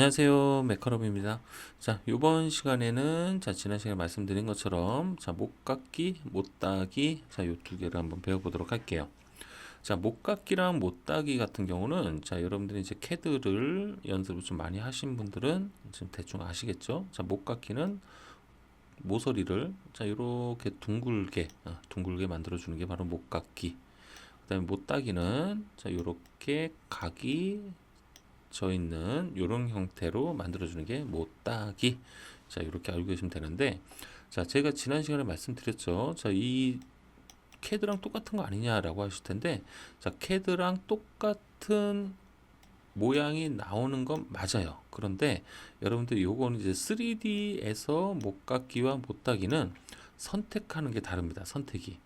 안녕하세요. 메카롭입니다. 자, 이번 시간에는 지난 시간에 말씀드린 것처럼 목깎기, 못따기 요 두 개를 한번 배워보도록 할게요. 못깎기랑 못따기 같은 경우는 여러분들이 이제 캐드를 연습을 좀 많이 하신 분들은 지금 대충 아시겠죠? 못깎기는 모서리를 이렇게 둥글게 만들어 주는 게 바로 못깎기. 그다음에 못따기는 이렇게 각이 져 있는 이런 형태로 만들어주는 게 못따기. 이렇게 알고 계시면 되는데, 제가 지난 시간에 말씀드렸죠. 이 캐드랑 똑같은 거 아니냐라고 하실 텐데, 캐드랑 똑같은 모양이 나오는 건 맞아요. 그런데 여러분들 요거는 이제 3D에서 못깎기와 못따기는 선택하는 게 다릅니다. 선택이.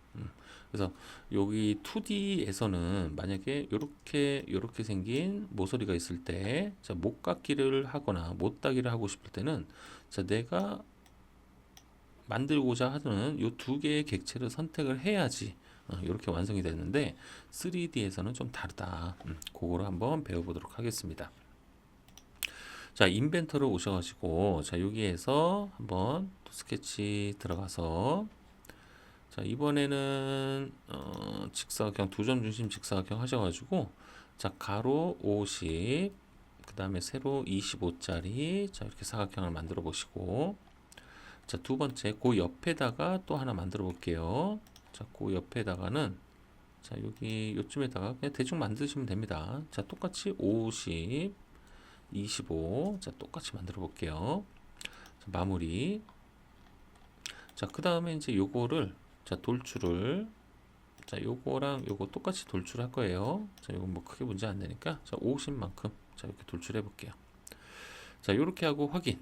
그래서 여기 2D에서는 만약에 이렇게 생긴 모서리가 있을 때 못깎기를 하거나 못따기를 하고 싶을 때는 내가 만들고자 하는 이 두 개의 객체를 선택을 해야지 이렇게 완성이 되는데 3D에서는 좀 다르다. 그거를 한번 배워보도록 하겠습니다. 인벤터를 오셔가지고 여기에서 한번 또 스케치 들어가서 이번에는 직사각형 두 점 중심 직사각형 하셔가지고 가로 50, 그 다음에 세로 25짜리 이렇게 사각형을 만들어 보시고 두 번째 그 옆에다가 또 하나 만들어 볼게요. 그 옆에다가는 여기 요쯤에다가 그냥 대충 만드시면 됩니다. 똑같이 50, 25 똑같이 만들어 볼게요. 마무리. 그 다음에 이제 요거를 돌출을 요거랑 요거 똑같이 돌출할 거예요. 요건 뭐 크게 문제 안 되니까 50만큼 이렇게 돌출해 볼게요. 요렇게 하고 확인.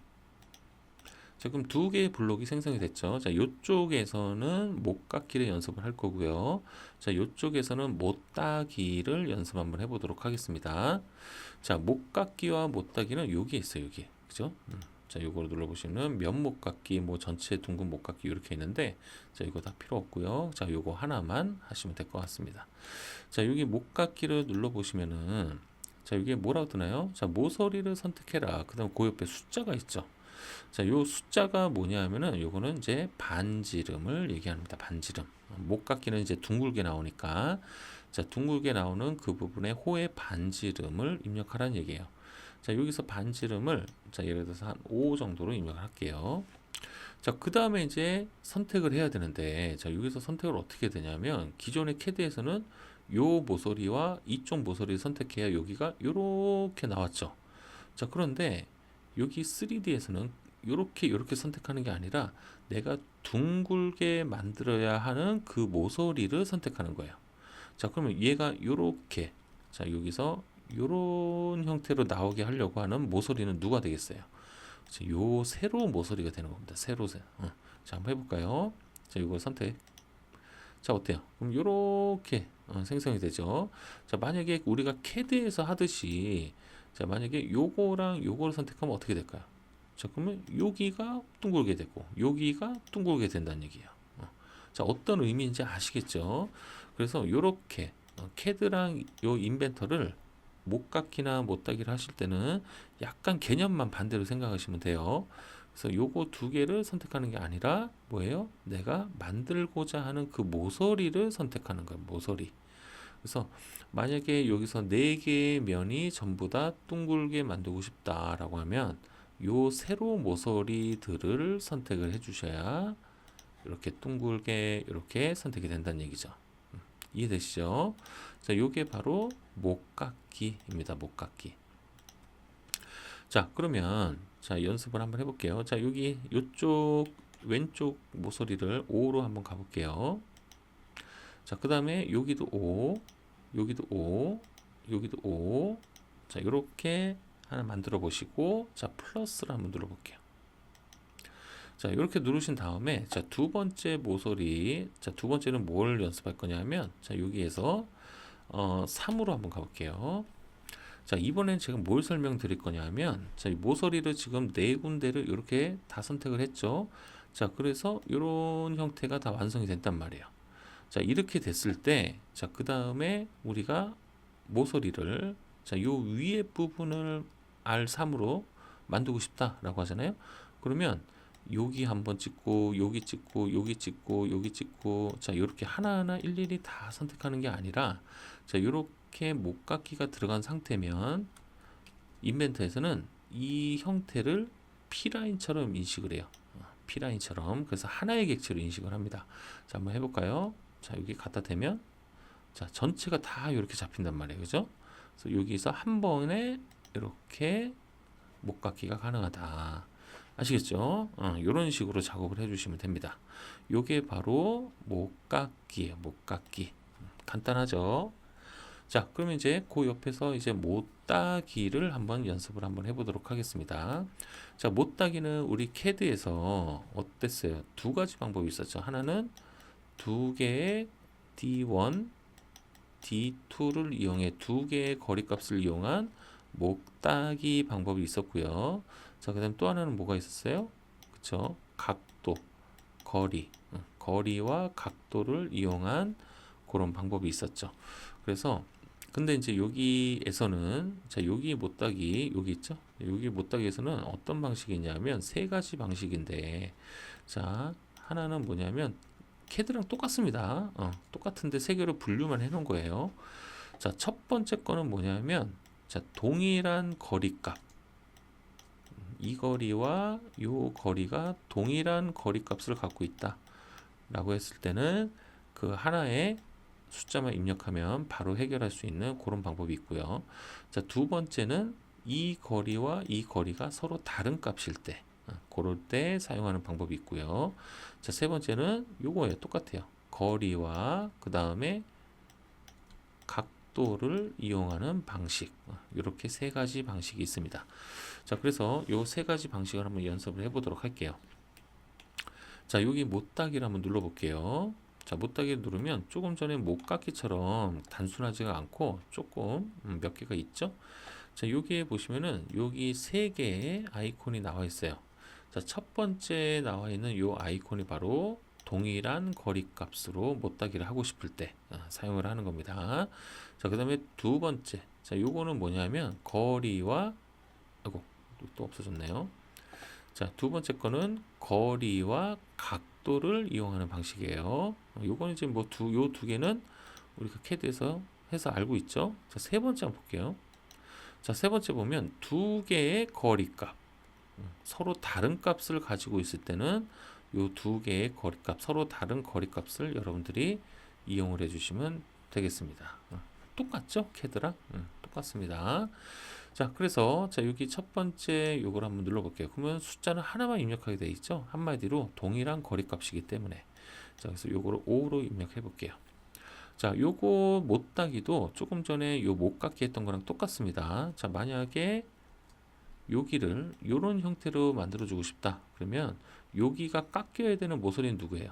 그럼 두 개의 블록이 생성이 됐죠. 요쪽에서는 못깎기를 연습을 할 거고요. 요쪽에서는 못따기를 연습 한번 해보도록 하겠습니다. 못깎기와 못따기는 여기 있어요. 여기. 그죠? 요거를 눌러보시면 면 못깎기, 뭐 전체 둥근 못깎기 이렇게 있는데 이거 다 필요 없고요. 요거 하나만 하시면 될 것 같습니다. 여기 못깎기를 눌러보시면은 이게 뭐라고 뜨나요? 모서리를 선택해라. 그 다음 그 옆에 숫자가 있죠. 요 숫자가 뭐냐면은 요거는 이제 반지름을 얘기합니다. 반지름. 못깎기는 이제 둥글게 나오니까 둥글게 나오는 그 부분에 호의 반지름을 입력하라는 얘기예요. 여기서 반지름을 예를 들어서 한 5 정도로 입력을 할게요. 그 다음에 이제 선택을 해야 되는데 여기서 선택을 어떻게 되냐면 기존의 캐드에서는 요 모서리와 이쪽 모서리를 선택해야 여기가 요렇게 나왔죠. 그런데 여기 3D에서는 요렇게 선택하는 게 아니라 내가 둥글게 만들어야 하는 그 모서리를 선택하는 거예요. 그러면 얘가 요렇게 여기서 요런 형태로 나오게 하려고 하는 모서리는 누가 되겠어요? 요 세로 모서리가 되는 겁니다. 세로. 한번 해볼까요? 이거 선택. 어때요? 그럼 요렇게 생성이 되죠. 만약에 우리가 캐드에서 하듯이 만약에 요거랑 요거를 선택하면 어떻게 될까요? 그러면 여기가 둥글게 되고 여기가 둥글게 된다는 얘기예요. 어떤 의미인지 아시겠죠? 그래서 요렇게 캐드랑 요 인벤터를 못깎기나 못따기를 하실 때는 약간 개념만 반대로 생각하시면 돼요. 그래서 요거 두 개를 선택하는 게 아니라 뭐예요? 내가 만들고자 하는 그 모서리를 선택하는 거예요. 모서리. 그래서 만약에 여기서 네 개의 면이 전부 다 둥글게 만들고 싶다라고 하면 요 세로 모서리들을 선택을 해주셔야 이렇게 둥글게 이렇게 선택이 된다는 얘기죠. 이해되시죠? 요게 바로 못깎기입니다. 못깎기. 그러면 연습을 한번 해볼게요. 여기 요쪽 왼쪽 모서리를 5로 한번 가볼게요. 그 다음에 여기도 5, 여기도 5, 여기도 5. 이렇게 하나 만들어 보시고 플러스를 한번 눌러 볼게요. 이렇게 누르신 다음에 두 번째 모서리, 두 번째는 뭘 연습할 거냐면 여기에서 3으로 한번 가볼게요. 이번엔 제가 뭘 설명드릴 거냐면 모서리를 지금 네 군데를 이렇게 다 선택을 했죠. 그래서 이런 형태가 다 완성이 됐단 말이에요. 이렇게 됐을 때 그 다음에 우리가 모서리를 요 위에 부분을 R3으로 만들고 싶다라고 하잖아요. 그러면 여기 한번 찍고 여기 찍고 여기 찍고 여기 찍고 자 이렇게 하나하나 일일이 다 선택하는 게 아니라 자 이렇게 목깎이가 들어간 상태면 인벤터에서는 이 형태를 P라인처럼 인식을 해요. P라인처럼. 그래서 하나의 객체로 인식을 합니다. 자 한번 해볼까요? 자 여기 갖다 대면 자 전체가 다 이렇게 잡힌단 말이에요. 그죠? 그래서 여기서 한 번에 이렇게 목깎이가 가능하다. 아시겠죠? 이런 식으로 작업을 해주시면 됩니다. 요게 바로 목깎이에요. 목깎이. 간단하죠? 자, 그러면 이제 그 옆에서 이제 못따기를 한번 연습을 한번 해보도록 하겠습니다. 자, 못따기는 우리 CAD에서 어땠어요? 두 가지 방법이 있었죠. 하나는 두 개의 D1, D2를 이용해 두 개의 거리값을 이용한 목따기 방법이 있었고요. 자, 그 다음 또 하나는 뭐가 있었어요? 그쵸? 각도, 거리와 각도를 이용한 그런 방법이 있었죠. 그래서 근데 이제 여기에서는 자 여기 못따기 여기 있죠? 여기 못따기에서는 어떤 방식이 있냐면 세 가지 방식인데 자 하나는 뭐냐면 CAD랑 똑같습니다. 똑같은데 세 개로 분류만 해놓은 거예요. 자 첫 번째 거는 뭐냐면 자 동일한 거리값 이 거리와 요 거리가 동일한 거리값을 갖고 있다 라고 했을 때는 그 하나의 숫자만 입력하면 바로 해결할 수 있는 그런 방법이 있고요. 자, 두 번째는 이 거리와 이 거리가 서로 다른 값일 때 그럴 때 사용하는 방법이 있고요. 자, 세 번째는 요거예요. 똑같아요. 거리와 그 다음에 각도를 이용하는 방식 이렇게 세 가지 방식이 있습니다. 자, 그래서 요 세 가지 방식을 한번 연습을 해보도록 할게요. 자, 여기 못따기를 한번 눌러볼게요. 자, 못따기를 누르면 조금 전에 못깎기처럼 단순하지가 않고 조금 몇 개가 있죠. 자, 여기에 보시면은 여기 세 개의 아이콘이 나와 있어요. 자, 첫 번째 나와 있는 이 아이콘이 바로 동일한 거리값으로 못따기를 하고 싶을 때 사용을 하는 겁니다. 자, 그 다음에 두 번째 자, 요거는 뭐냐면 거리와 아이고 또 없어졌네요. 자, 두 번째 거는 거리와 각도를 이용하는 방식이에요. 요거는 이제 뭐 요 두 개는 우리가 CAD에서 해서 알고 있죠. 자, 세 번째 한번 볼게요. 자, 세 번째 보면 두 개의 거리값. 서로 다른 값을 가지고 있을 때는 요 두 개의 거리값, 서로 다른 거리값을 여러분들이 이용을 해주시면 되겠습니다. 똑같죠? CAD랑? 똑같습니다. 자, 그래서 자 여기 첫 번째 요걸 한번 눌러볼게요. 그러면 숫자는 하나만 입력하게 되어 있죠. 한마디로 동일한 거리값이기 때문에 자 그래서 요거를 5로 입력해 볼게요. 자 요거 못따기도 조금 전에 요 못깎기 했던 거랑 똑같습니다. 자 만약에 여기를 요런 형태로 만들어 주고 싶다 그러면 여기가 깎여야 되는 모서리는 누구예요?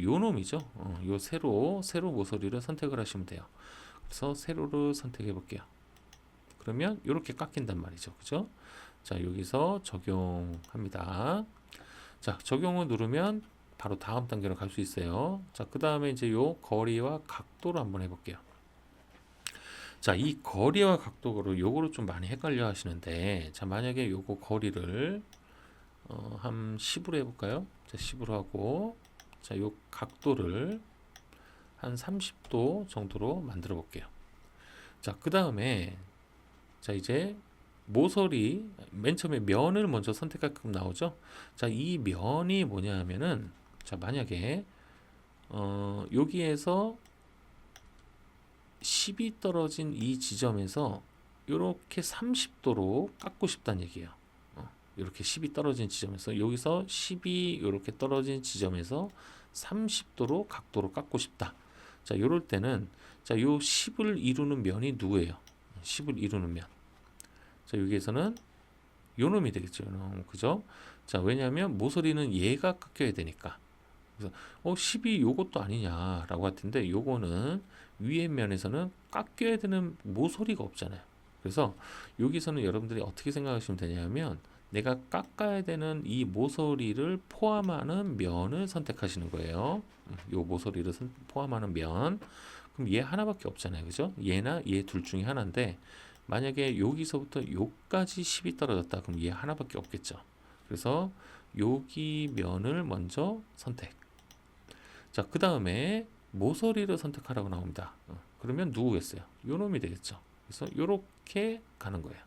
요 놈이죠. 요 세로 모서리를 선택을 하시면 돼요. 그래서 세로를 선택해 볼게요. 그러면 이렇게 깎인단 말이죠. 그죠? 자, 여기서 적용합니다. 자, 적용을 누르면 바로 다음 단계로 갈 수 있어요. 자, 그 다음에 이제 요 거리와 각도를 한번 해볼게요. 자, 이 거리와 각도를 요거를 좀 많이 헷갈려 하시는데, 자, 만약에 요거 거리를 한 10으로 해볼까요? 자, 10으로 하고, 자, 요 각도를 한 30도 정도로 만들어 볼게요. 자, 그 다음에 자 이제 모서리 맨 처음에 면을 먼저 선택하게끔 나오죠. 자, 이 면이 뭐냐 하면은 자 만약에 여기에서 10이 떨어진 이 지점에서 이렇게 30도로 깎고 싶다는 얘기예요. 이렇게 10이 떨어진 지점에서 여기서 10이 이렇게 떨어진 지점에서 30도로 각도로 깎고 싶다. 자, 요럴 때는 자, 요 10을 이루는 면이 누구예요? 10을 이루는 면. 자, 여기에서는 요 놈이 되겠죠. 요놈. 그죠? 자, 왜냐하면 모서리는 얘가 깎여야 되니까. 그래서 10이 요것도 아니냐라고 할 텐데 요거는 위에 면에서는 깎여야 되는 모서리가 없잖아요. 그래서 여기서는 여러분들이 어떻게 생각하시면 되냐면 내가 깎아야 되는 이 모서리를 포함하는 면을 선택하시는 거예요. 요 모서리를 포함하는 면. 그럼 얘 하나밖에 없잖아요. 그죠? 얘나 얘 둘 중에 하나인데 만약에 여기서부터 요까지 10이 떨어졌다. 그럼 얘 하나밖에 없겠죠. 그래서 여기 면을 먼저 선택. 자, 그 다음에 모서리를 선택하라고 나옵니다. 그러면 누구겠어요? 요 놈이 되겠죠. 그래서 요렇게 가는 거예요.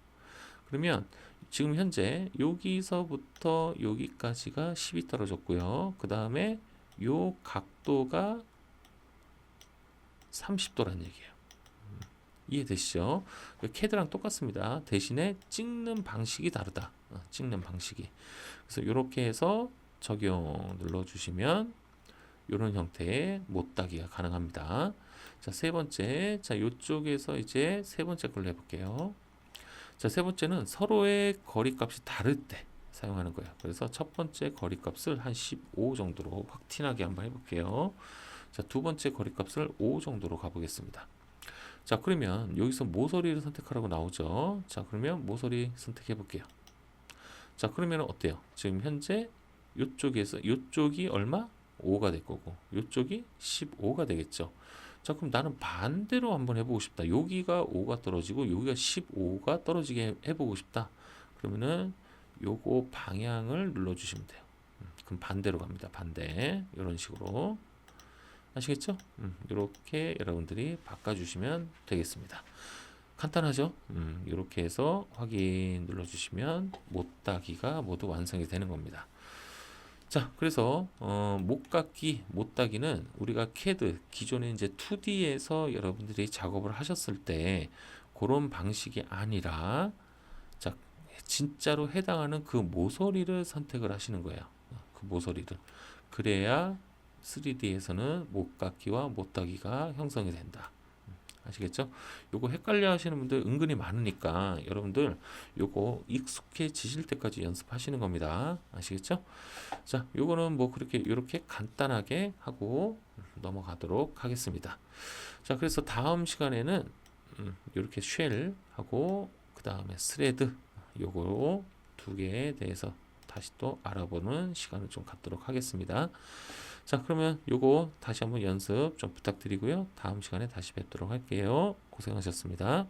그러면 지금 현재 여기서부터 여기까지가 10이 떨어졌고요. 그 다음에 요 각도가 30도란 얘기예요. 이해되시죠? CAD랑 똑같습니다. 대신에 찍는 방식이 다르다. 찍는 방식이. 그래서 이렇게 해서 적용 눌러주시면 이런 형태의 못따기가 가능합니다. 자, 세 번째. 자, 이쪽에서 이제 세 번째 걸로 해볼게요. 자, 세 번째는 서로의 거리값이 다를 때 사용하는 거예요. 그래서 첫 번째 거리값을 한 15 정도로 확 티나게 한번 해볼게요. 자, 두 번째 거리값을 5 정도로 가보겠습니다. 자, 그러면 여기서 모서리를 선택하라고 나오죠. 자, 그러면 모서리 선택해 볼게요. 자, 그러면 어때요? 지금 현재 이쪽에서 이쪽이 얼마? 5가 될 거고 이쪽이 15가 되겠죠. 자, 그럼 나는 반대로 한번 해보고 싶다. 여기가 5가 떨어지고 여기가 15가 떨어지게 해보고 싶다. 그러면은 요거 방향을 눌러주시면 돼요. 그럼 반대로 갑니다. 반대. 이런 식으로. 아시겠죠? 이렇게 여러분들이 바꿔주시면 되겠습니다. 간단하죠? 이렇게 해서 확인 눌러주시면 못따기가 모두 완성이 되는 겁니다. 자, 그래서 못따기는 우리가 CAD 기존에 이제 2D에서 여러분들이 작업을 하셨을 때 그런 방식이 아니라 자, 진짜로 해당하는 그 모서리를 선택을 하시는 거예요. 그 모서리를. 그래야 3D에서는 못깎기와 못따기가 형성이 된다. 아시겠죠? 요거 헷갈려 하시는 분들 은근히 많으니까 여러분들 요거 익숙해지실 때까지 연습하시는 겁니다. 아시겠죠? 자, 요거는 뭐 그렇게 이렇게 간단하게 하고 넘어가도록 하겠습니다. 자, 그래서 다음 시간에는 이렇게 쉘 하고 그 다음에 스레드 요거 두 개에 대해서 다시 또 알아보는 시간을 좀 갖도록 하겠습니다. 자, 그러면 요거 다시 한번 연습 좀 부탁드리고요. 다음 시간에 다시 뵙도록 할게요. 고생하셨습니다.